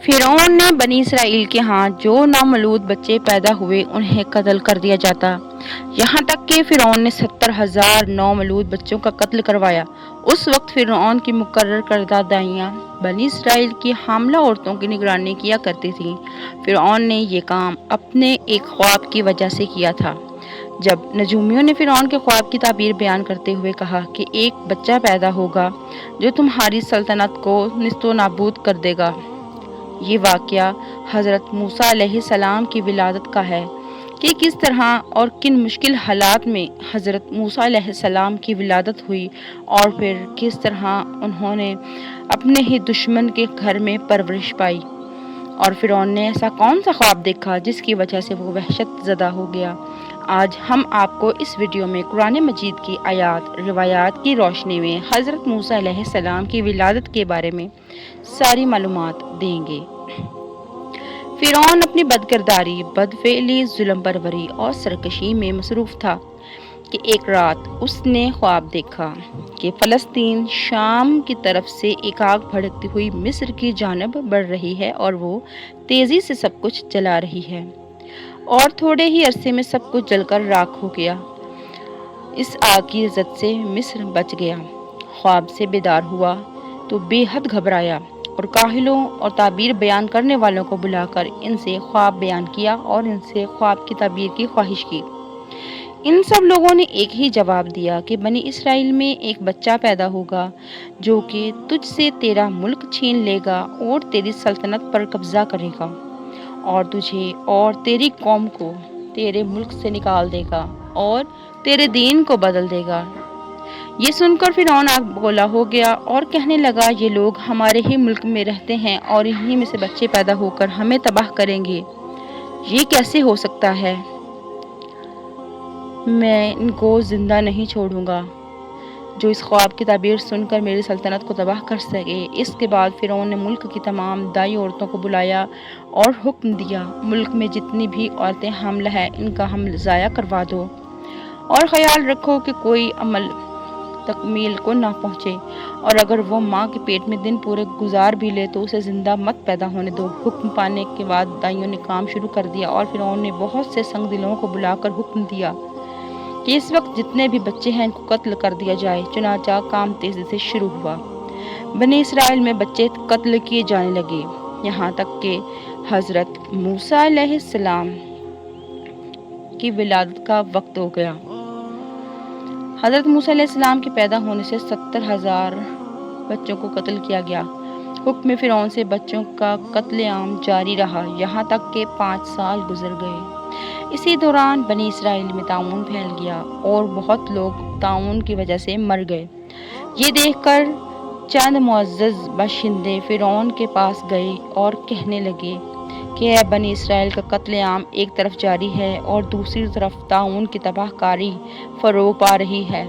فرعون نے بنی اسرائیل کے ہاں جو نامولود بچے پیدا ہوئے انہیں قتل کر دیا جاتا، یہاں تک کہ فرعون نے 70,000 نامولود بچوں کا قتل کروایا۔ اس وقت فرعون کی مقرر کردہ دائیاں بنی اسرائیل کی حاملہ عورتوں کی نگرانی کیا کرتی تھیں۔ فرعون نے یہ کام اپنے ایک خواب کی وجہ سے کیا تھا۔ جب نجومیوں نے فرعون کے خواب کی تعبیر بیان کرتے ہوئے کہا کہ ایک بچہ پیدا ہوگا جو تمہاری سلطنت کو نیست و نابود کر دے گا۔ یہ واقعہ حضرت موسیٰ علیہ السلام کی ولادت کا ہے کہ کس طرح اور کن مشکل حالات میں حضرت موسیٰ علیہ السلام کی ولادت ہوئی، اور پھر کس طرح انہوں نے اپنے ہی دشمن کے گھر میں پرورش پائی، اور فرعون نے ایسا کون سا خواب دیکھا جس کی وجہ سے وہ وحشت زدہ ہو گیا۔ آج ہم آپ کو اس ویڈیو میں قرآن مجید کی آیات روایات کی روشنی میں حضرت موسیٰ علیہ السلام کی ولادت کے بارے میں ساری معلومات دیں گے۔ فرعون اپنی بدکرداری، بدفعلی، ظلم پروری اور سرکشی میں مصروف تھا کہ ایک رات اس نے خواب دیکھا کہ فلسطین شام کی طرف سے ایک آگ بھڑکتی ہوئی مصر کی جانب بڑھ رہی ہے اور وہ تیزی سے سب کچھ جلا رہی ہے، اور تھوڑے ہی عرصے میں سب کچھ جل کر راکھ ہو گیا۔ اس آگ کی لذت سے مصر بچ گیا۔ خواب سے بیدار ہوا تو بے حد گھبرایا اور کاہلوں اور تعبیر بیان کرنے والوں کو بلا کر ان سے خواب بیان کیا اور ان سے خواب کی تعبیر کی خواہش کی۔ ان سب لوگوں نے ایک ہی جواب دیا کہ بنی اسرائیل میں ایک بچہ پیدا ہوگا جو کہ تجھ سے تیرا ملک چھین لے گا اور تیری سلطنت پر قبضہ کرے گا، اور تجھے اور تیری قوم کو تیرے ملک سے نکال دے گا اور تیرے دین کو بدل دے گا۔ یہ سن کر فرعون آگ بگولا ہو گیا اور کہنے لگا، یہ لوگ ہمارے ہی ملک میں رہتے ہیں اور انہی میں سے بچے پیدا ہو کر ہمیں تباہ کریں گے، یہ کیسے ہو سکتا ہے؟ میں ان کو زندہ نہیں چھوڑوں گا جو اس خواب کی تعبیر سن کر میری سلطنت کو تباہ کر سکے۔ اس کے بعد فرعون نے ملک کی تمام دائی عورتوں کو بلایا اور حکم دیا، ملک میں جتنی بھی عورتیں حاملہ ہیں ان کا حمل ضائع کروا دو، اور خیال رکھو کہ کوئی عمل تکمیل کو نہ پہنچے، اور اگر وہ ماں کے پیٹ میں دن پورے گزار بھی لے تو اسے زندہ مت پیدا ہونے دو۔ حکم پانے کے بعد دائیوں نے کام شروع کر دیا، اور فرعون نے بہت سے سنگ دلوں کو بلا کر حکم دیا کہ اس وقت جتنے بھی بچے ہیں ان کو قتل کر دیا جائے۔ چنانچہ کام تیزی سے شروع ہوا۔ بنی اسرائیل میں بچے قتل کیے جانے لگے، یہاں تک کہ حضرت موسیٰ علیہ السلام کی ولادت کا وقت ہو گیا۔ حضرت موسیٰ علیہ السلام کے پیدا ہونے سے 70,000 بچوں کو قتل کیا گیا۔ حکم فرعون سے بچوں کا قتل عام جاری رہا یہاں تک کہ 5 سال گزر گئے۔ اسی دوران بنی اسرائیل میں طاعون پھیل گیا اور بہت لوگ طاعون کی وجہ سے مر گئے۔ یہ دیکھ کر چند معزز باشندے فرعون کے پاس گئے اور کہنے لگے کہ اے بنی اسرائیل کا قتل عام ایک طرف جاری ہے اور دوسری طرف طاعون کی تباہ کاری فروغ پا رہی ہے۔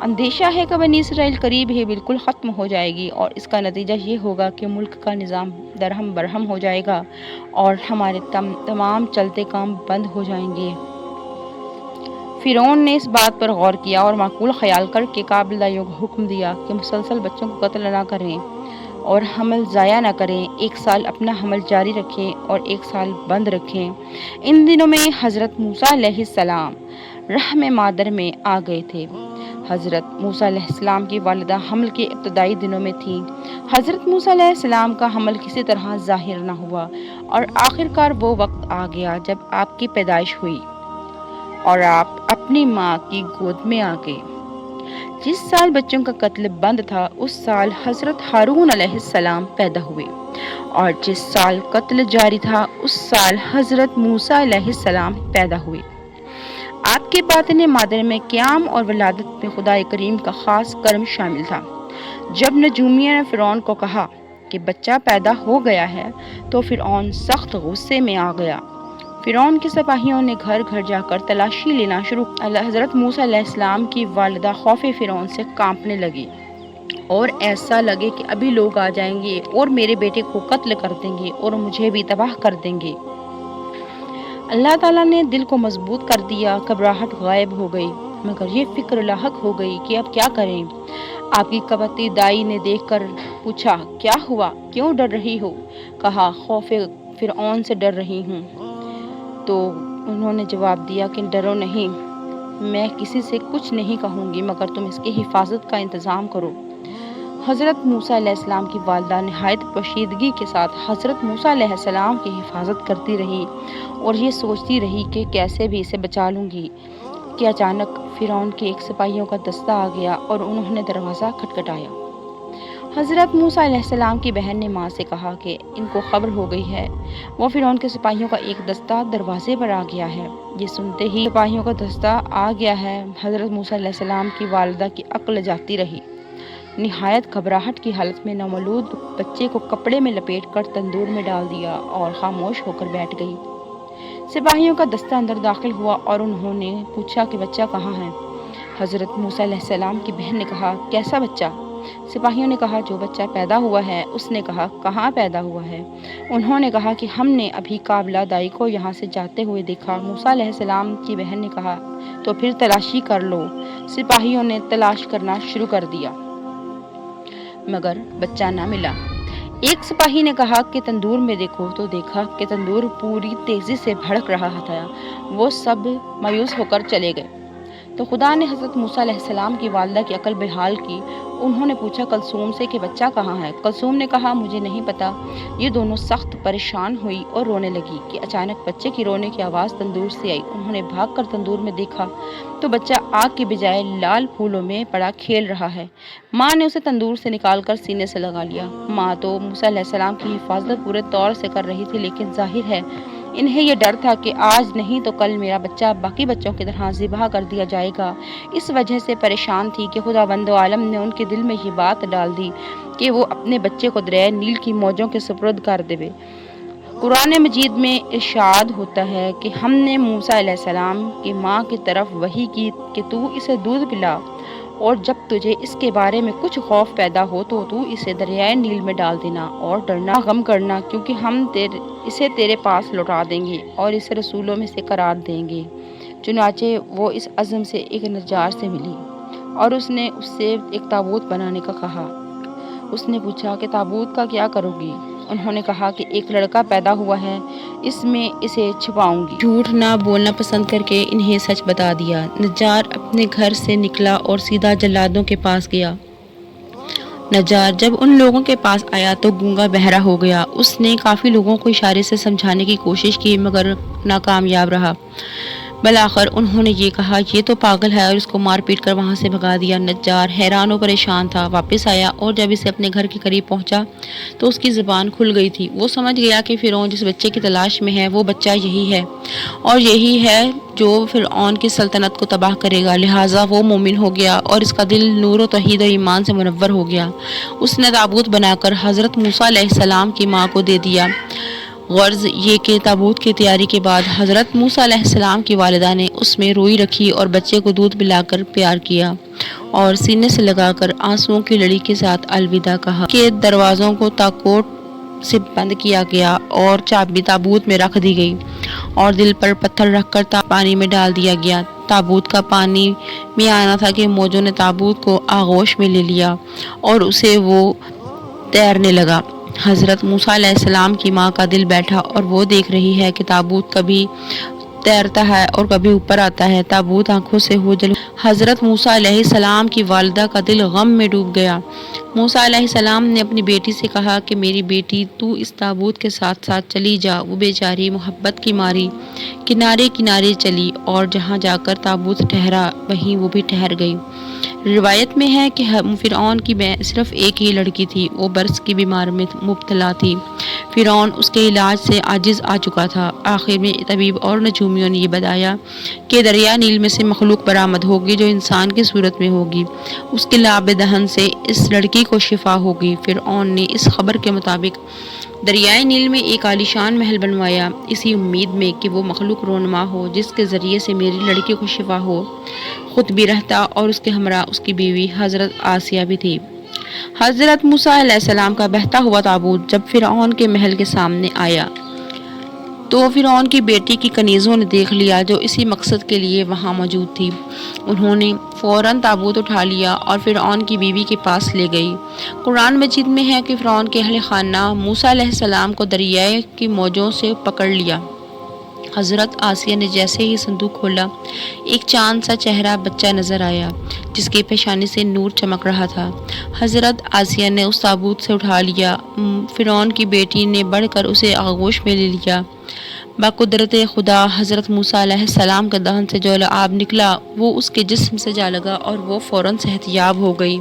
اندیشہ ہے کہ بنی اسرائیل قریب ہی بالکل ختم ہو جائے گی، اور اس کا نتیجہ یہ ہوگا کہ ملک کا نظام درہم برہم ہو جائے گا اور ہمارے تمام چلتے کام بند ہو جائیں گے۔ فرعون نے اس بات پر غور کیا اور معقول خیال کر کے قابل دائیوں کو حکم دیا کہ مسلسل بچوں کو قتل نہ کریں اور حمل ضائع نہ کریں، 1 سال اپنا حمل جاری رکھیں اور 1 سال بند رکھیں۔ ان دنوں میں حضرت موسیٰ علیہ السلام رحم مادر میں آ گئے تھے۔ حضرت موسیٰ علیہ السلام کی والدہ حمل کے ابتدائی دنوں میں تھیں۔ حضرت موسیٰ علیہ السلام کا حمل کسی طرح ظاہر نہ ہوا، اور آخرکار وہ وقت آ گیا جب آپ کی پیدائش ہوئی اور آپ اپنی ماں کی گود میں آ گئے۔ جس سال بچوں کا قتل بند تھا اس سال حضرت ہارون علیہ السلام پیدا ہوئے، اور جس سال قتل جاری تھا اس سال حضرت موسیٰ علیہ السلام پیدا ہوئے۔ آپ کے باطن مادر میں قیام اور ولادت میں خدا کریم کا خاص کرم شامل تھا۔ جب نجومیوں نے فرعون کو کہا کہ بچہ پیدا ہو گیا ہے تو فرعون سخت غصے میں آ گیا۔ فرعون کے سپاہیوں نے گھر گھر جا کر تلاشی لینا شروع کی۔ حضرت موسیٰ علیہ السلام کی والدہ خوف فرعون سے کانپنے لگی اور ایسا لگے کہ ابھی لوگ آ جائیں گے اور میرے بیٹے کو قتل کر دیں گے اور مجھے بھی تباہ کر دیں گے۔ اللہ تعالیٰ نے دل کو مضبوط کر دیا، گھبراہٹ غائب ہو گئی، مگر یہ فکر لاحق ہو گئی کہ اب کیا کریں۔ آپ کی کبتی دائی نے دیکھ کر پوچھا، کیا ہوا، کیوں ڈر رہی ہو؟ کہا، خوف فرعون سے ڈر رہی ہوں۔ تو انہوں نے جواب دیا کہ ڈرو نہیں، میں کسی سے کچھ نہیں کہوں گی مگر تم اس کی حفاظت کا انتظام کرو۔ حضرت موسیٰ علیہ السلام کی والدہ نہایت پوشیدگی کے ساتھ حضرت موسیٰ علیہ السلام کی حفاظت کرتی رہی اور یہ سوچتی رہی کہ کیسے بھی اسے بچا لوں گی کہ اچانک فرعون کے ایک سپاہیوں کا دستہ آ گیا اور انہوں نے دروازہ کھٹکھٹایا۔ حضرت موسیٰ علیہ السلام کی بہن نے ماں سے کہا کہ ان کو خبر ہو گئی ہے، وہ فرعون کے سپاہیوں کا ایک دستہ دروازے پر آ گیا ہے۔ یہ سنتے ہی سپاہیوں کا دستہ آ گیا ہے، حضرت موسیٰ علیہ السلام کی والدہ کی عقل جاتی رہی۔ نہایت گھبراہٹ کی حالت میں نومولود بچے کو کپڑے میں لپیٹ کر تندور میں ڈال دیا اور خاموش ہو کر بیٹھ گئی۔ سپاہیوں کا دستہ اندر داخل ہوا اور انہوں نے پوچھا کہ بچہ کہاں ہے؟ حضرت موسیٰ علیہ السلام کی بہن نے کہا، کیسا بچہ؟ سپاہیوں نے کہا، جو بچہ پیدا ہوا ہے۔ اس نے کہا، کہاں پیدا ہوا ہے؟ انہوں نے کہا کہ ہم نے ابھی قابلہ دائی کو یہاں سے جاتے ہوئے دیکھا۔ موسیٰ علیہ السلام کی بہن نے کہا، تو پھر تلاشی کر لو۔ سپاہیوں نے تلاش کرنا شروع کر دیا مگر بچہ نہ ملا۔ ایک سپاہی نے کہا کہ تندور میں دیکھو، تو دیکھا کہ تندور پوری تیزی سے بھڑک رہا تھا۔ وہ سب مایوس ہو کر چلے گئے۔ تو خدا نے حضرت موسیٰ علیہ السلام کی والدہ کی عقل بحال کی۔ انہوں نے پوچھا کلثوم سے کہ بچہ کہاں ہے؟ کلثوم نے کہا، مجھے نہیں پتا۔ یہ دونوں سخت پریشان ہوئی اور رونے لگی کہ اچانک بچے کی رونے کی آواز تندور سے آئی۔ انہوں نے بھاگ کر تندور میں دیکھا تو بچہ آگ کے بجائے لال پھولوں میں پڑا کھیل رہا ہے۔ ماں نے اسے تندور سے نکال کر سینے سے لگا لیا۔ ماں تو موسیٰ علیہ السلام کی حفاظت پورے طور سے کر رہی تھی، لیکن ظاہر ہے انہیں یہ ڈر تھا کہ آج نہیں تو کل میرا بچہ باقی بچوں کی طرح ذبح کر دیا جائے گا۔ اس وجہ سے پریشان تھی کہ خداوند عالم نے ان کے دل میں یہ بات ڈال دی کہ وہ اپنے بچے کو دریائے نیل کی موجوں کے سپرد کر دے۔ قرآن مجید میں ارشاد ہوتا ہے کہ ہم نے موسیٰ علیہ السلام کی ماں کی طرف وحی کی کہ تو اسے دودھ پلا، اور جب تجھے اس کے بارے میں کچھ خوف پیدا ہو تو اسے دریائے نیل میں ڈال دینا اور ڈرنا غم کرنا، کیونکہ ہم اسے تیرے پاس لوٹا دیں گے اور اسے رسولوں میں سے قرار دیں گے۔ چنانچہ وہ اس عزم سے ایک نجار سے ملی اور اس نے اس سے ایک تابوت بنانے کا کہا۔ اس نے پوچھا کہ تابوت کا کیا کرو گی؟ انہوں نے کہا کہ ایک لڑکا پیدا ہوا ہے، اس میں اسے چھپاؤں گی۔ جھوٹ نہ بولنا پسند کر کے انہیں سچ بتا دیا۔ نجار اپنے گھر سے نکلا اور سیدھا جلادوں کے پاس گیا۔ نجار جب ان لوگوں کے پاس آیا تو گونگا بہرا ہو گیا۔ اس نے کافی لوگوں کو اشارے سے سمجھانے کی کوشش کی مگر ناکامیاب رہا۔ بالآخر انہوں نے یہ کہا، یہ تو پاگل ہے، اور اس کو مار پیٹ کر وہاں سے بھگا دیا۔ نجار حیران و پریشان تھا۔ واپس آیا اور جب اسے اپنے گھر کے قریب پہنچا تو اس کی زبان کھل گئی تھی۔ وہ سمجھ گیا کہ فرعون جس بچے کی تلاش میں ہے وہ بچہ یہی ہے، اور یہی ہے جو فرعون کی سلطنت کو تباہ کرے گا۔ لہٰذا وہ مومن ہو گیا اور اس کا دل نور و توحید اور ایمان سے منور ہو گیا۔ اس نے تابوت بنا کر حضرت موسیٰ علیہ السلام کی ماں کو دے دیا۔ غرض یہ کہ تابوت کی تیاری کے بعد حضرت موسیٰ علیہ السلام کی والدہ نے اس میں روئی رکھی اور بچے کو دودھ پلا کر پیار کیا اور سینے سے لگا کر آنسوؤں کی لڑی کے ساتھ الوداع کہا کہ دروازوں کو تاکوٹ سے بند کیا گیا اور چابی تابوت میں رکھ دی گئی اور دل پر پتھر رکھ کر پانی میں ڈال دیا گیا۔ تابوت کا پانی میں آنا تھا کہ موجوں نے تابوت کو آغوش میں لے لیا اور اسے وہ تیرنے لگا۔ حضرت موسیٰ علیہ السلام کی ماں کا دل بیٹھا اور وہ دیکھ رہی ہے کہ تابوت کبھی تیرتا ہے اور کبھی اوپر آتا ہے۔ تابوت آنکھوں سے اوجھل۔ حضرت موسیٰ علیہ السلام کی والدہ کا دل غم میں ڈوب گیا۔ موسیٰ علیہ السلام نے اپنی بیٹی سے کہا کہ میری بیٹی تو اس تابوت کے ساتھ ساتھ چلی جا۔ وہ بیچاری محبت کی ماری کنارے کنارے چلی اور جہاں جا کر تابوت ٹھہرا وہیں وہ بھی ٹھہر گئی۔ روایت میں ہے کہ فرعون کی صرف ایک ہی لڑکی تھی، وہ برس کی بیمار میں مبتلا تھی۔ فرعون اس کے علاج سے عاجز آ چکا تھا۔ آخر میں طبیب اور نجومیوں نے یہ بتایا کہ دریا نیل میں سے مخلوق برآمد ہوگی جو انسان کی صورت میں ہوگی، اس کے لعاب دہن سے اس لڑکی کو شفا ہوگی۔ فرعون نے اس خبر کے مطابق دریائے نیل میں ایک عالیشان محل بنوایا، اسی امید میں کہ وہ مخلوق رونما ہو جس کے ذریعے سے میری لڑکی کو شفا ہو۔ خود بھی رہتا اور اس کے ہمراہ اس کی بیوی حضرت آسیہ بھی تھی۔ حضرت موسیٰ علیہ السلام کا بہتا ہوا تابوت جب فرعون کے محل کے سامنے آیا تو فرعون کی بیٹی کی کنیزوں نے دیکھ لیا جو اسی مقصد کے لیے وہاں موجود تھی۔ انہوں نے فوراً تابوت اٹھا لیا اور فرعون کی بیوی کے پاس لے گئی۔ قرآن مجید میں ہے کہ فرعون کے اہل خانہ موسیٰ علیہ السلام کو دریائے کی موجوں سے پکڑ لیا۔ حضرت آسیہ نے جیسے ہی صندوق کھولا، ایک چاند سا چہرہ بچہ نظر آیا جس کی پیشانی سے نور چمک رہا تھا۔ حضرت آسیہ نے اس تابوت سے اٹھا لیا۔ فرعون کی بیٹی نے بڑھ کر اسے آغوش میں لے لیا۔ بقدرت خدا حضرت موسیٰ علیہ السلام کے دہن سے جو لعاب نکلا وہ اس کے جسم سے جا لگا اور وہ فوراً صحت یاب ہو گئی۔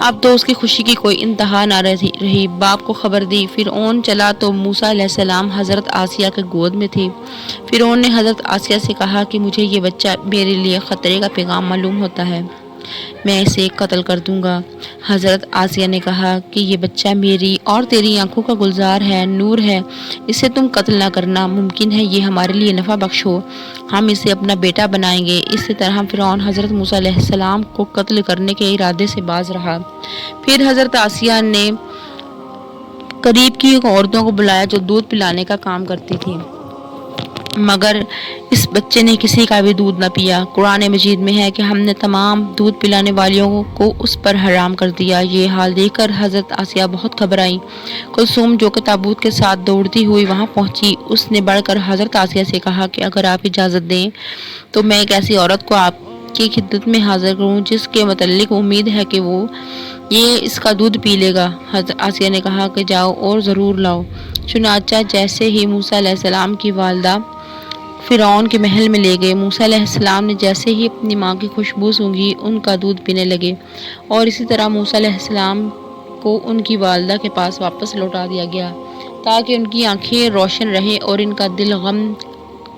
اب تو اس کی خوشی کی کوئی انتہا نہ رہی۔ باپ کو خبر دی۔ فرعون چلا تو موسیٰ علیہ السلام حضرت آسیہ کے گود میں تھے۔ فرعون نے حضرت آسیہ سے کہا کہ مجھے یہ بچہ میرے لیے خطرے کا پیغام معلوم ہوتا ہے، میں اسے قتل کر دوں گا۔ حضرت آسیہ نے کہا کہ یہ بچہ میری اور تیری آنکھوں کا گلزار ہے، نور ہے، اسے تم قتل نہ کرنا، ممکن ہے یہ ہمارے لیے نفع بخش ہو، ہم اسے اپنا بیٹا بنائیں گے۔ اسی طرح فرعون حضرت موسیٰ علیہ السلام کو قتل کرنے کے ارادے سے باز رہا۔ پھر حضرت آسیہ نے قریب کی عورتوں کو بلایا جو دودھ پلانے کا کام کرتی تھیں، مگر اس بچے نے کسی کا بھی دودھ نہ پیا۔ قرآن مجید میں ہے کہ ہم نے تمام دودھ پلانے والیوں کو اس پر حرام کر دیا۔ یہ حال دیکھ کر حضرت آسیہ بہت گھبرائیں۔ کلثوم جو کہ تابوت کے ساتھ دوڑتی ہوئی وہاں پہنچی، اس نے بڑھ کر حضرت آسیہ سے کہا کہ اگر آپ اجازت دیں تو میں ایک ایسی عورت کو آپ کی خدمت میں حاضر کروں جس کے متعلق امید ہے کہ وہ یہ اس کا دودھ پی لے گا۔ حضرت آسیہ نے کہا کہ جاؤ اور ضرور لاؤ۔ چنانچہ جیسے ہی موسیٰ علیہ السلام کی والدہ فرعون کے محل میں لے گئے، موسیٰ علیہ السلام نے جیسے ہی اپنی ماں کی خوشبو سونگھی ان کا دودھ پینے لگے، اور اسی طرح موسیٰ علیہ السلام کو ان کی والدہ کے پاس واپس لوٹا دیا گیا تاکہ ان کی آنکھیں روشن رہیں اور ان کا دل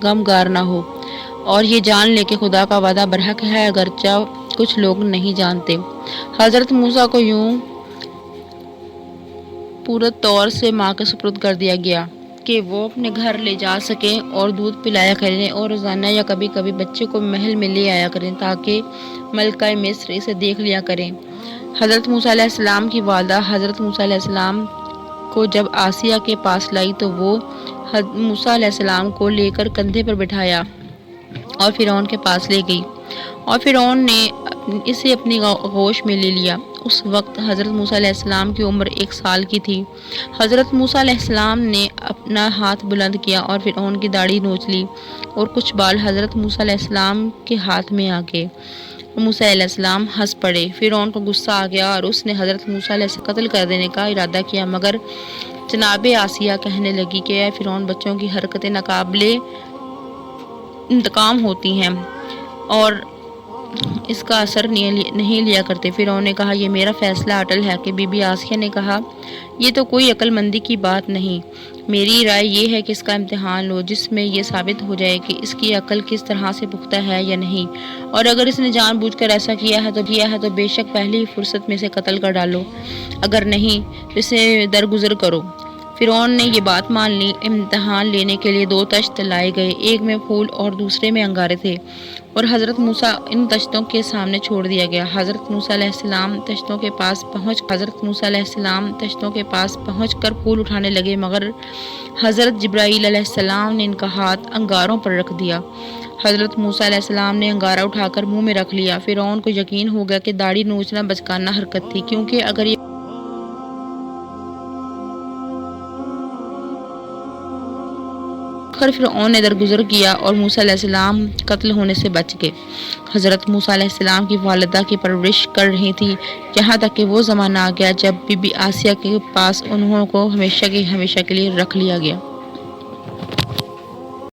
غمگار نہ ہو، اور یہ جان لے کہ خدا کا وعدہ برحق ہے اگرچہ کچھ لوگ نہیں جانتے۔ حضرت موسیٰ کو یوں پورے طور سے ماں کے سپرد کر دیا گیا کہ وہ اپنے گھر لے جا سکیں اور دودھ پلایا کریں، اور روزانہ یا کبھی کبھی بچے کو محل میں لے آیا کریں تاکہ ملکہ مصر اسے دیکھ لیا کریں۔ حضرت موسیٰ علیہ السلام کی والدہ حضرت موسیٰ علیہ السلام کو جب آسیہ کے پاس لائی تو وہ موسیٰ علیہ السلام کو لے کر کندھے پر بٹھایا اور فرعون کے پاس لے گئی، اور فرعون نے اسے اپنی آغوش میں لے لیا۔ اس وقت حضرت موسیٰ علیہ السلام کی عمر 1 سال کی تھی۔ حضرت موسیٰ علیہ السلام نے اپنا ہاتھ بلند کیا اور فرعون کی داڑھی نوچ لی، اور کچھ بال حضرت موسیٰ علیہ السلام کے ہاتھ میں آ گئے۔ موسیٰ علیہ السلام ہنس پڑے۔ فرعون کو غصہ آ گیا اور اس نے حضرت موسیٰ علیہ السلام کو قتل کر دینے کا ارادہ کیا، مگر جناب آسیہ کہنے لگی کہ اے فرعون، بچوں کی حرکتیں ناقابل انتقام ہوتی ہیں اور اس کا اثر نہیں لیا کرتے۔ فرعون نے کہا یہ میرا فیصلہ اٹل ہے کہ بی بی آسیہ نے کہا یہ تو کوئی عقل مندی کی بات نہیں، میری رائے یہ ہے کہ اس کا امتحان لو جس میں یہ ثابت ہو جائے کہ اس کی عقل کس طرح سے پختہ ہے یا نہیں، اور اگر اس نے جان بوجھ کر ایسا کیا ہے تو بے شک پہلی فرصت میں سے قتل کر ڈالو، اگر نہیں تو اسے درگزر کرو۔ فرعون نے یہ بات مان لی۔ امتحان لینے کے لیے 2 تشت لائے گئے، ایک میں پھول اور دوسرے میں انگارے تھے، اور حضرت موسیٰ ان تشتوں کے سامنے چھوڑ دیا گیا۔ حضرت موسیٰ علیہ السلام تشتوں کے پاس پہنچ کر پھول اٹھانے لگے، مگر حضرت جبرائیل علیہ السلام نے ان کا ہاتھ انگاروں پر رکھ دیا۔ حضرت موسیٰ علیہ السلام نے انگارہ اٹھا کر منہ میں رکھ لیا۔ فرعون کو یقین ہو گیا کہ داڑھی نوچنا بچکانہ حرکت تھی، کیونکہ اگر یہ فرعون نے درگزر کیا اور موسیٰ علیہ السلام قتل ہونے سے بچ گئے۔ حضرت موسیٰ علیہ السلام کی والدہ کی پرورش کر رہی تھی، یہاں تک کہ وہ زمانہ آ گیا جب بی بی آسیہ کے پاس انہوں کو ہمیشہ کے لیے رکھ لیا گیا۔